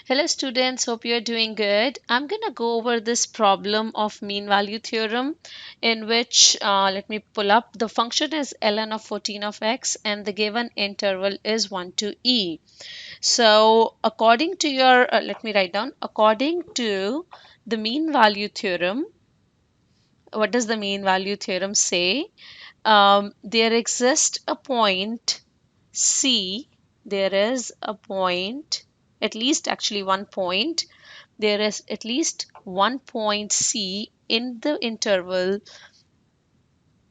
Hello students, hope you're doing good. I'm going to go over this problem of mean value theorem in which, let me pull up, the function is ln of 14 of x and the given interval is 1 to e. So according to your, let me write down, according to the mean value theorem, what does the mean value theorem say? There exists a point C, there is a point, at least actually one point, there is at least one point C in the interval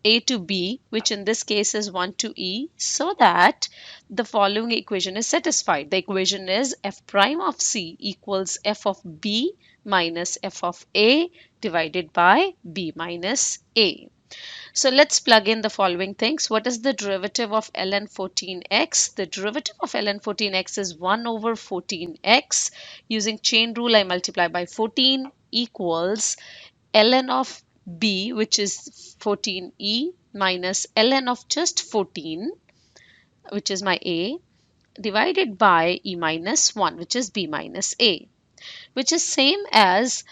A to B, which in this case is 1 to E, so that the following equation is satisfied. The equation is f prime of C equals f of B minus f of A divided by B minus A. So let's plug in the following things. What is the derivative of ln 14x? The derivative of ln 14x is 1 over 14x. Using chain rule, I multiply by 14 equals ln of b, which is 14e, minus ln of just 14, which is my a, divided by e minus 1, which is b minus a, which is same as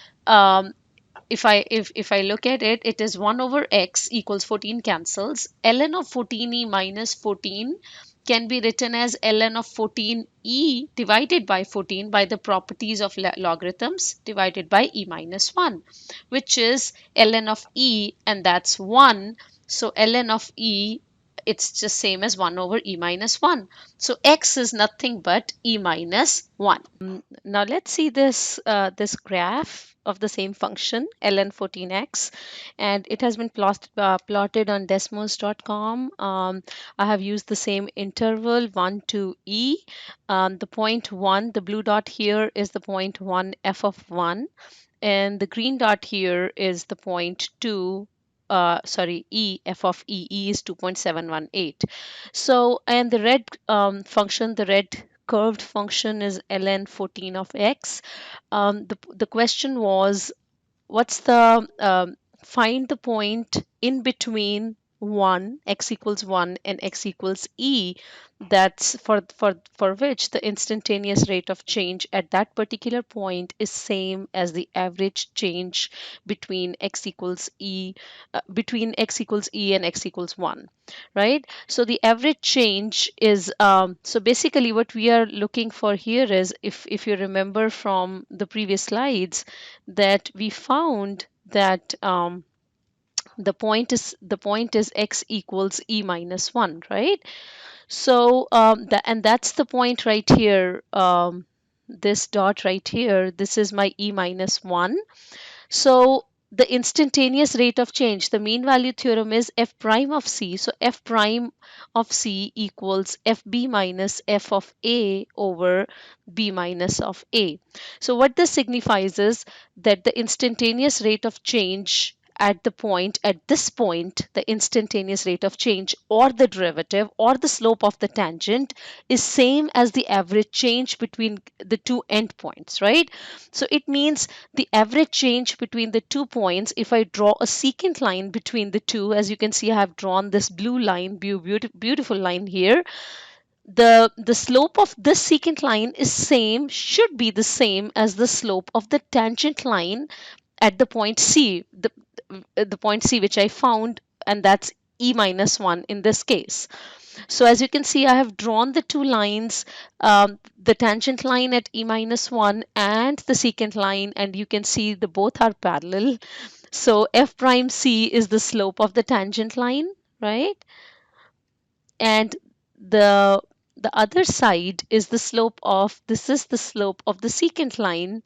if I look at it, it is 1 over x equals 14 cancels. ln of 14e minus 14 can be written as ln of 14e divided by 14 by the properties of logarithms divided by e minus 1, which is ln of e, and that's 1. So ln of e, it's just same as 1 over e minus 1. So x is nothing but e minus 1. Now let's see this graph of the same function ln 14x, and it has been plotted on desmos.com. I have used the same interval 1 to e. The point 1, the blue dot here is the point 1 f of 1, and the green dot here is the point 2, sorry, e f of e is 2.718. So, and the red function, the red curved function is ln 14 of x. The question was, what's the find the point in between 1 x equals 1 and x equals e, that's for which the instantaneous rate of change at that particular point is same as the average change between x equals e, between x equals e and x equals 1, right? So the average change is, so basically what we are looking for here is, if you remember from the previous slides, that we found that the point is x equals e minus 1, right? So and that's the point right here. This dot right here, this is my e minus 1. So the instantaneous rate of change, the mean value theorem is f prime of c. So f prime of c equals fb minus f of a over b minus of a. So what this signifies is that the instantaneous rate of change at this point, the instantaneous rate of change or the derivative or the slope of the tangent is same as the average change between the two endpoints, right? So it means the average change between the 2 points, if I draw a secant line between the two, as you can see, I have drawn this blue line, beautiful line here. The slope of this secant line is should be the same as the slope of the tangent line at the point C, the point C which I found, and that's e minus 1 in this case. So as you can see, I have drawn the two lines, the tangent line at e minus 1 and the secant line, and you can see the both are parallel. So f prime c is the slope of the tangent line, right? And the the other side is the slope of, this is the slope of the secant line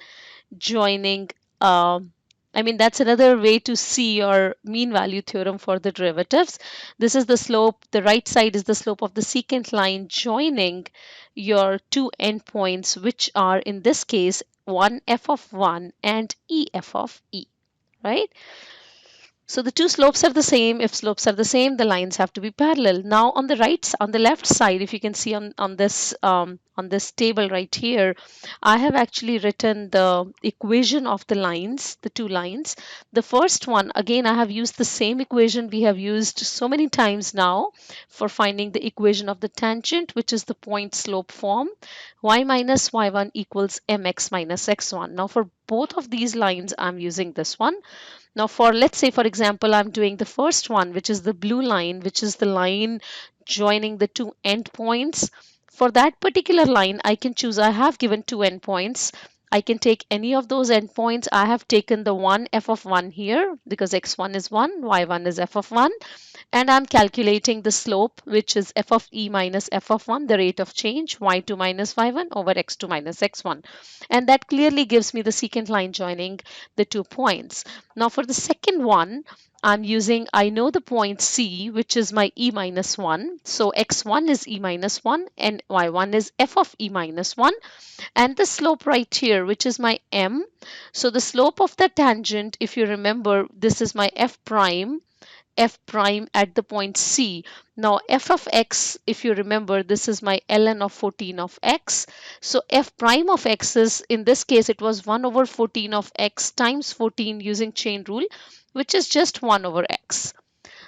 joining, I mean, that's another way to see your mean value theorem for the derivatives. This is the slope, the right side is the slope of the secant line joining your two endpoints, which are in this case 1 f of 1 and e f of e, right? So the two slopes are the same. If slopes are the same, the lines have to be parallel. Now on the left side, if you can see on this on this table right here, I have actually written the equation of the lines, the two lines. The first one, again, I have used the same equation we have used so many times now for finding the equation of the tangent, which is the point slope form. Y minus y1 equals mx minus x1. Now, for both of these lines, I'm using this one. Now, for let's say, for example, I'm doing the first one, which is the blue line, which is the line joining the two endpoints. For that particular line, I can choose, I have given two endpoints. I can take any of those endpoints. I have taken the one f of 1 here because x1 is 1, y1 is f of 1. And I'm calculating the slope, which is f of e minus f of 1, the rate of change, y2 minus y1 over x2 minus x1. And that clearly gives me the secant line joining the 2 points. Now for the second one, I know the point C, which is my e minus 1. So x1 is e minus 1 and y1 is f of e minus 1. And the slope right here, which is my m. So the slope of the tangent, if you remember, this is my f prime at the point C. Now f of x, if you remember, this is my ln of 14 of x. So f prime of x is, in this case, it was 1 over 14 of x times 14 using chain rule, which is just 1 over x.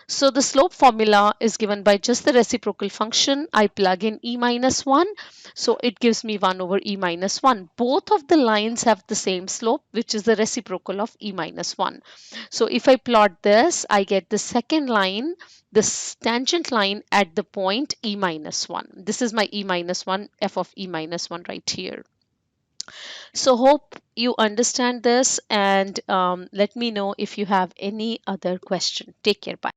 So the slope formula is given by just the reciprocal function. I plug in e minus 1. So it gives me 1 over e minus 1. Both of the lines have the same slope, which is the reciprocal of e minus 1. So if I plot this, I get the second line, this tangent line at the point e minus 1. This is my e minus 1, f of e minus 1 right here. So hope you understand this, and let me know if you have any other question. Take care. Bye.